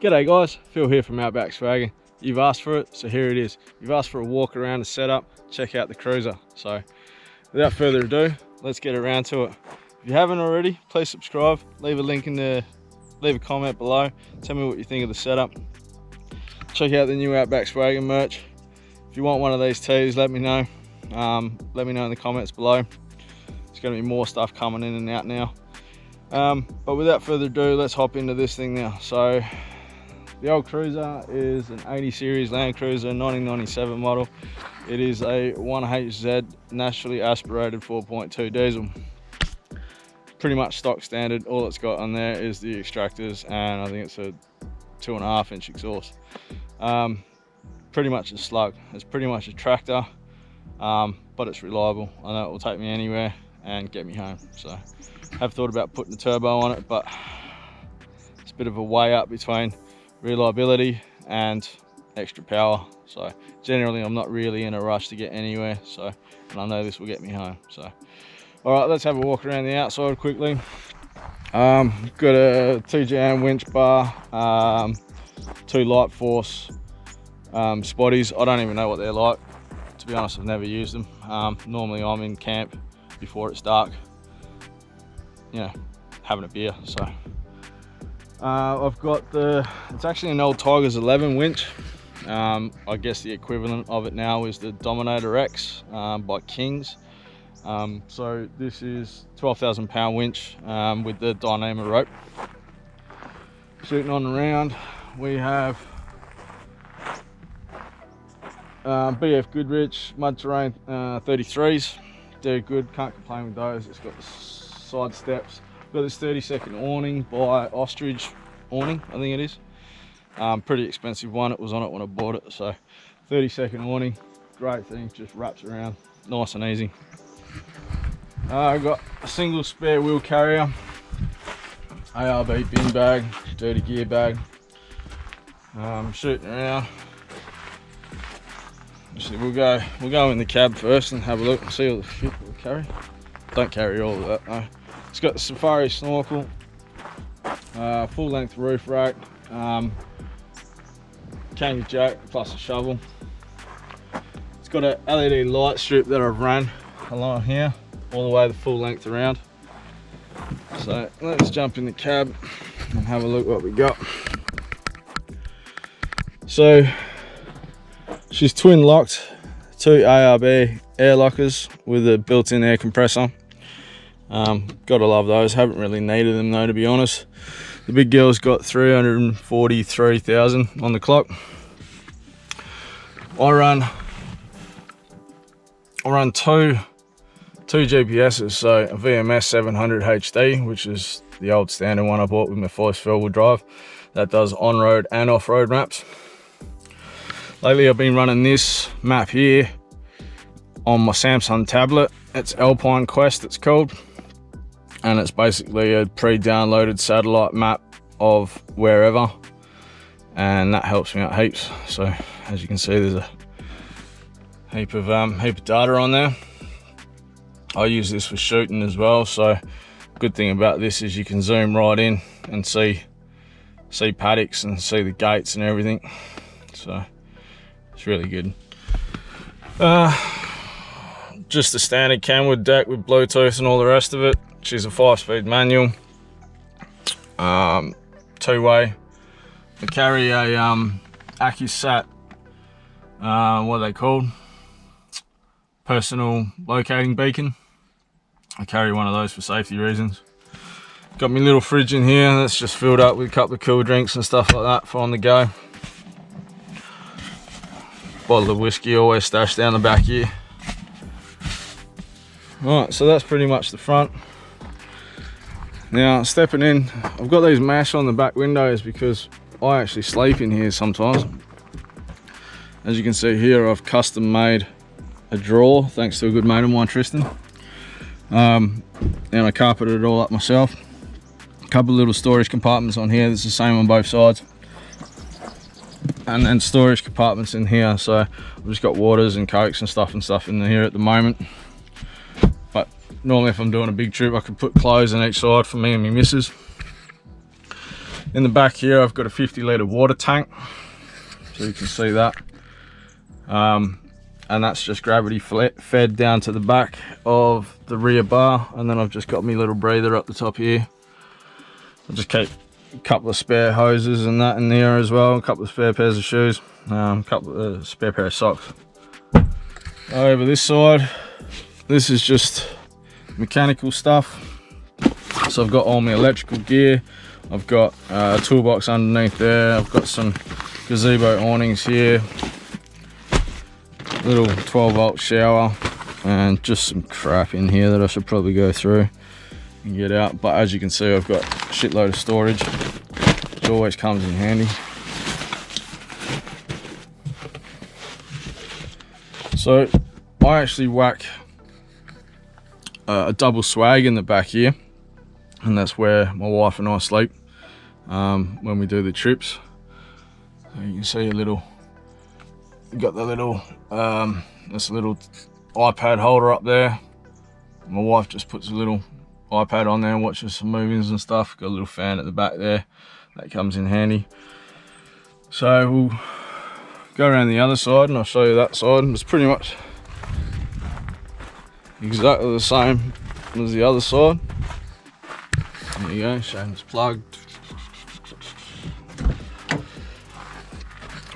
G'day guys, Phil here from Outback Swagging. You've asked for it, so here it is. You've asked for a walk around the setup, check out the cruiser. So without further ado, let's get around to it. If you haven't already, please subscribe, leave a comment below, tell me what you think of the setup. Check out the new Outback Swagging merch. If you want one of these tees, let me know. Let me know in the comments below. There's going to be more stuff coming in and out now. But without further ado, let's hop into this thing now. So the old cruiser is an 80 Series Landcruiser 1997 model. It is a 1HZ naturally aspirated 4.2 diesel. Pretty much stock standard. All it's got on there is the extractors, and I think it's a 2.5 inch exhaust. Pretty much a slug. It's pretty much a tractor, but it's reliable. I know it will take me anywhere and get me home. So I've thought about putting a turbo on it, but it's a bit of a way up between reliability and extra power. So generally I'm not really in a rush to get anywhere, so, and I know this will get me home. So all right, let's have a walk around the outside quickly. Got a 2 Winch Bar, 2 Light Force Swaggies. I don't even know what they're like, to be honest. I've never used them. Normally I'm in camp before it's dark, you know, having a beer. So I've got it's actually an old Tigers 11 winch. I guess the equivalent of it now is the Dominator X by Kings. So this is 12,000 pound winch with the dynamo rope. Shooting on around, we have BF Goodrich Mud Terrain 33s. They're good, can't complain with those. It's got the side steps. Got this 30-second awning by Ostrich Awning, I think it is. Pretty expensive one. It was on it when I bought it. So 30-second awning, great thing, just wraps around nice and easy. I've got a single spare wheel carrier, ARB bin bag, dirty gear bag. Shooting around. Actually, we'll go in the cab first and have a look and see all the shit we'll carry. Don't carry all of that though. It's got the safari snorkel, full length roof rack, kangaroo jack plus a shovel. It's got a LED light strip that I've run along here all the way the full length around. So let's jump in the cab and have a look what we got. So she's twin locked, 2 ARB air lockers with a built-in air compressor. Gotta love those. Haven't really needed them though, to be honest. The big girl's got 343,000 on the clock. I run two GPSs, so a VMS 700 HD, which is the old standard one I bought with my first 4-wheel drive, that does on-road and off-road maps. Lately I've been running this map here on my Samsung tablet. It's Alpine Quest, it's called, and it's basically a pre-downloaded satellite map of wherever, and that helps me out heaps. So as you can see, there's a heap of data on there. I use this for shooting as well, so good thing about this is you can zoom right in and see paddocks and see the gates and everything. So it's really good. Just a standard Kenwood deck with Bluetooth and all the rest of it. She's a 5-speed manual, 2-way. I carry a AccuSat, what are they called? Personal locating beacon. I carry one of those for safety reasons. Got my little fridge in here that's just filled up with a couple of cool drinks and stuff like that for on the go. Bottle of whiskey always stashed down the back here. Alright, so that's pretty much the front. Now stepping in, I've got these mesh on the back windows because I actually sleep in here sometimes. As you can see here, I've custom made a drawer thanks to a good mate of mine, Tristan. And I carpeted it all up myself. A couple of little storage compartments on here, that's the same on both sides. And then storage compartments in here, so I've just got waters and cokes and stuff in here at the moment. But normally if I'm doing a big trip, I could put clothes on each side for me and my missus. In the back here, I've got a 50-litre water tank, so you can see that. And that's just gravity fed down to the back of the rear bar, and then I've just got my little breather up the top here. I'll just keep a couple of spare hoses and that in there as well, a couple of spare pairs of shoes, a couple of spare pair of socks. Over this side, this is just mechanical stuff. So I've got all my electrical gear, I've got a toolbox underneath there, I've got some gazebo awnings here, little 12-volt shower, and just some crap in here that I should probably go through and get out. But as you can see, I've got a shitload of storage, which always comes in handy. So I actually whack a double swag in the back here, and that's where my wife and I sleep when we do the trips. So you can see a little, got the little this little iPad holder up there. My wife just puts a little iPad on there and watches some movies and stuff. Got a little fan at the back there, that comes in handy. So we'll go around the other side and I'll show you that side. It's pretty much exactly the same as the other side. There you go, showing it's plugged.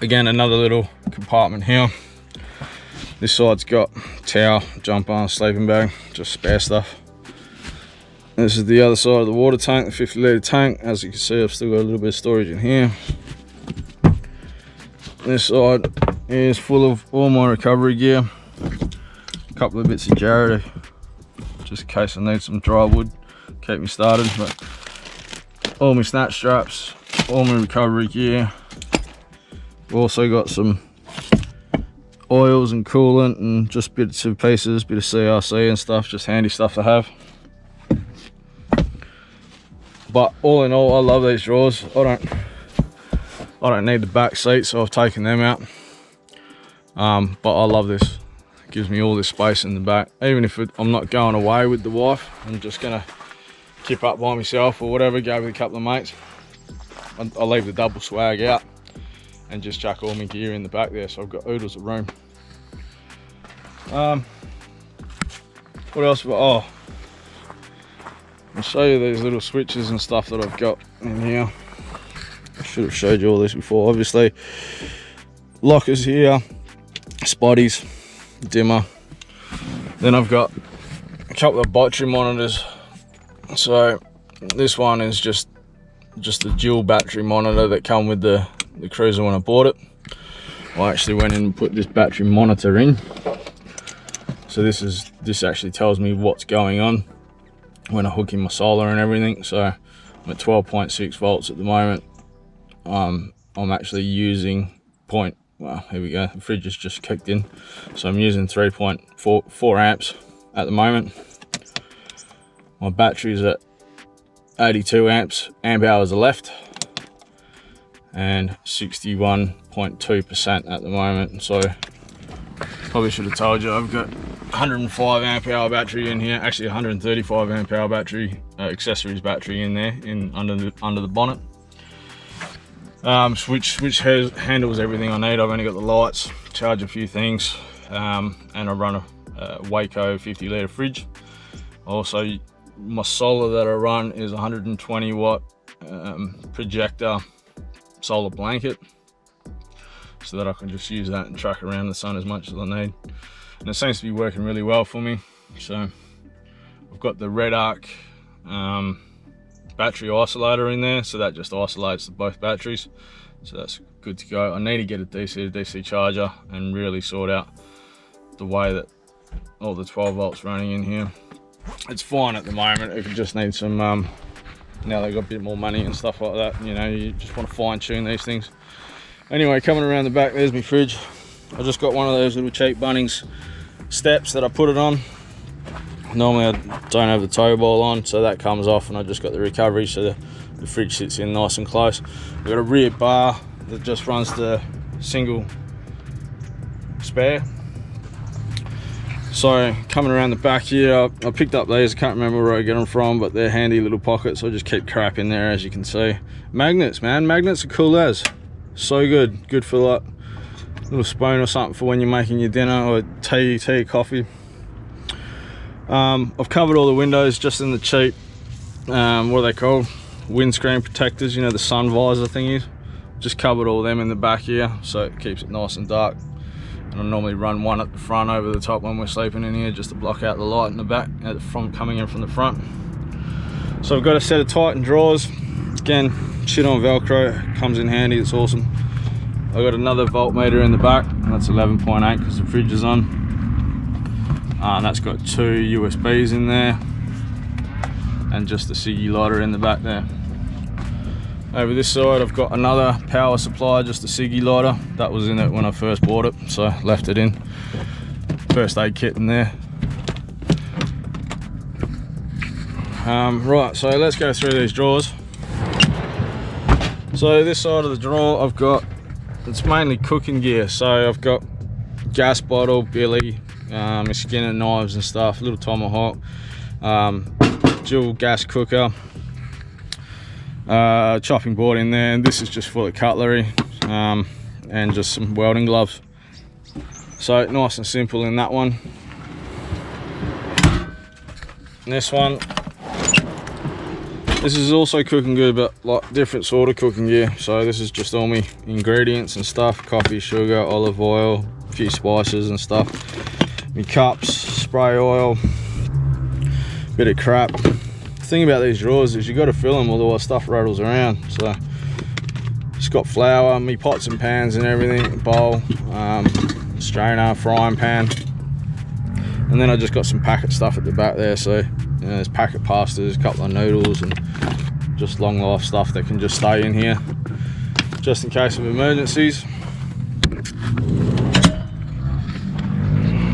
Again, another little compartment here. This side's got towel, jumper, sleeping bag, just spare stuff. This is the other side of the water tank, the 50-litre tank. As you can see, I've still got a little bit of storage in here. This side is full of all my recovery gear. A couple of bits of Jared, just in case I need some dry wood, keep me started. But all my snatch straps, all my recovery gear. We've also got some oils and coolant and just bits and pieces, bit of CRC and stuff, just handy stuff to have. But all in all, I love these drawers. I don't need the back seat, so I've taken them out. But I love this. It gives me all this space in the back. Even if I'm not going away with the wife, I'm just gonna kip up by myself or whatever, go with a couple of mates, I'll leave the double swag out and just chuck all my gear in the back there, so I've got oodles of room. What else? Oh, I'll show you these little switches and stuff that I've got in here. I should have showed you all this before. Obviously, lockers here, spotties, dimmer. Then I've got a couple of battery monitors. So this one is just a dual battery monitor that come with the Cruiser when I bought it. I actually went in and put this battery monitor in. So this actually tells me what's going on when I hook in my solar and everything. So I'm at 12.6 volts at the moment. I'm actually using well, here we go, the fridge has just kicked in. So I'm using 3.4 amps at the moment. My battery's at 82 amp hours left, and 61.2% at the moment. So probably should have told you I've got 105 amp hour battery in here, actually 135 amp hour battery, accessories battery in there, under the bonnet. Which handles everything I need. I've only got the lights, charge a few things, and I run a Waco 50-litre fridge. Also, my solar that I run is 120 watt projector solar blanket, so that I can just use that and track around the sun as much as I need. And it seems to be working really well for me. So I've got the Red Arc battery isolator in there, so that just isolates both batteries, so that's good to go. I need to get a DC to DC charger and really sort out the way that all the 12 volts running in here. It's fine at the moment. It just needs some now they've got a bit more money and stuff like that, you know, you just want to fine tune these things. Anyway, coming around the back, there's my fridge. I just got one of those little cheap Bunnings steps that I put it on. Normally I don't have the tow ball on, so that comes off, and I just got the recovery, so the fridge sits in nice and close. We've got a rear bar that just runs the single spare. So coming around the back here, I picked up these. I can't remember where I get them from, but they're handy little pockets. I just keep crap in there, as you can see. Magnets, man, magnets are cool as. So good, good for like a little spoon or something for when you're making your dinner or tea or coffee. I've covered all the windows just in the cheap, what are they called? Windscreen protectors, you know, the sun visor thingies. Just covered all them in the back here, so it keeps it nice and dark. And I normally run one at the front over the top when we're sleeping in here, just to block out the light in the back from coming in from the front. So I've got a set of Titan drawers. Again, shit on Velcro, comes in handy, it's awesome. I've got another voltmeter in the back, and that's 11.8 because the fridge is on. And that's got 2 USBs in there, and just the Swaggy lighter in the back there. Over this side I've got another power supply, just a Swaggy lighter. That was in it when I first bought it, so left it in. First aid kit in there. Right, so let's go through these drawers. So this side of the drawer I've got, it's mainly cooking gear. So I've got gas bottle, billy, my Skinner knives and stuff, a little tomahawk, dual gas cooker, chopping board in there, and this is just full of cutlery, and just some welding gloves. So nice and simple in that one. And this one, this is also cooking gear, but like different sort of cooking gear. So this is just all my ingredients and stuff: coffee, sugar, olive oil, a few spices and stuff. My cups, spray oil, bit of crap. The thing about these drawers is you got to fill them, otherwise stuff rattles around. So it's got flour, me pots and pans and everything, bowl, strainer, frying pan, and then I just got some packet stuff at the back there. So you know, there's packet pastas, a couple of noodles, and just long life stuff that can just stay in here just in case of emergencies.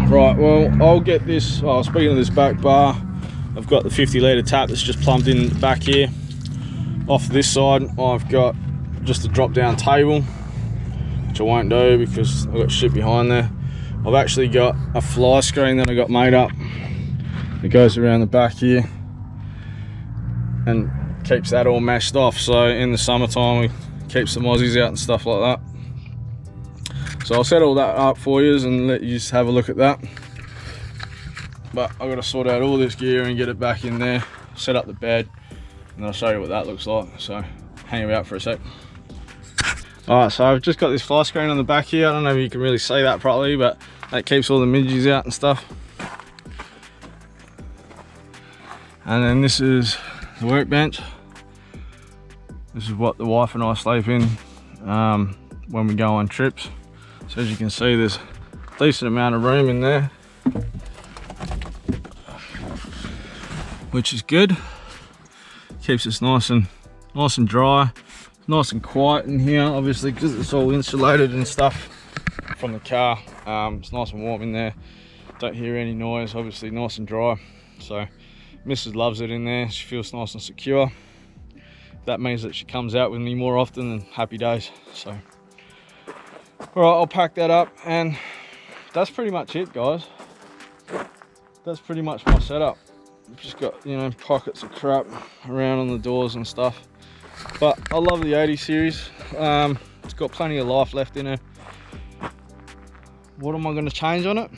Right, well, I'll get this, speaking of this back bar, I've got the 50-litre tap that's just plumbed in the back here. Off this side, I've got just a drop-down table, which I won't do because I've got shit behind there. I've actually got a fly screen that I got made up. It goes around the back here and keeps that all meshed off. So in the summertime, it keeps the mozzies out and stuff like that. So I'll set all that up for you and let you just have a look at that. But I've got to sort out all this gear and get it back in there, set up the bed, and I'll show you what that looks like. So hang about for a sec. Alright, so I've just got this fly screen on the back here. I don't know if you can really see that properly, but that keeps all the midges out and stuff. And then this is the workbench. This is what the wife and I sleep in when we go on trips. So as you can see, there's a decent amount of room in there, which is good. Keeps us nice and dry, nice and quiet in here, obviously because it's all insulated and stuff from the car. It's nice and warm in there, don't hear any noise, obviously nice and dry. So Mrs. loves it in there, she feels nice and secure. That means that she comes out with me more often, than happy days. So all right, I'll pack that up, and that's pretty much it, guys. That's pretty much my setup. I've just got, you know, pockets of crap around on the doors and stuff, but I love the 80 series. It's got plenty of life left in it. What am I going to change on it?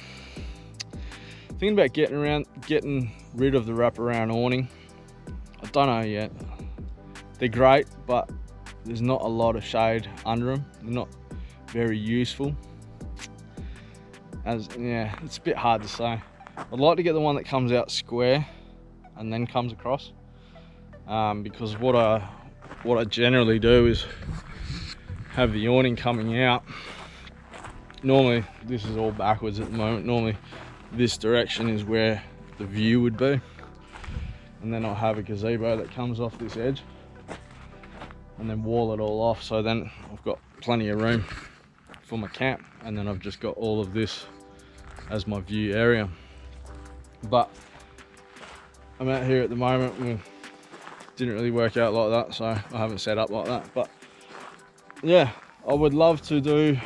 Thinking about getting rid of the wraparound awning. I don't know yet. They're great, but there's not a lot of shade under them. They're not very useful. Yeah, it's a bit hard to say. I'd like to get the one that comes out square and then comes across, because what I generally do is have the awning coming out. Normally this is all backwards at the moment. Normally this direction is where the view would be, and then I'll have a gazebo that comes off this edge and then wall it all off, so then I've got plenty of room for my camp, and then I've just got all of this as my view area. But I'm out here at the moment, and didn't really work out like that, so I haven't set up like that. But yeah, I would love to do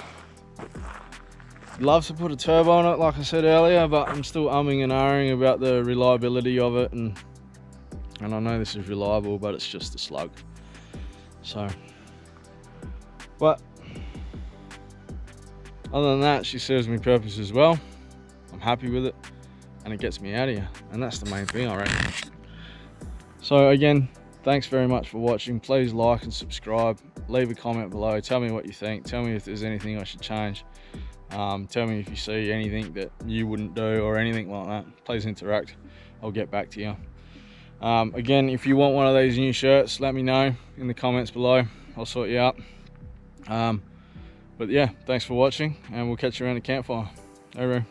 love to put a turbo on it, like I said earlier, but I'm still umming and ahhing about the reliability of it, and I know this is reliable, but it's just a slug. So, but other than that, she serves me purpose as well. I'm happy with it, and it gets me out of here, and that's the main thing, I reckon. So again, thanks very much for watching. Please like and subscribe, leave a comment below, tell me what you think, tell me if there's anything I should change. Tell me if you see anything that you wouldn't do or anything like that. Please interact, I'll get back to you. Again, if you want one of these new shirts, let me know in the comments below, I'll sort you out. But yeah, thanks for watching, and we'll catch you around the campfire. Over.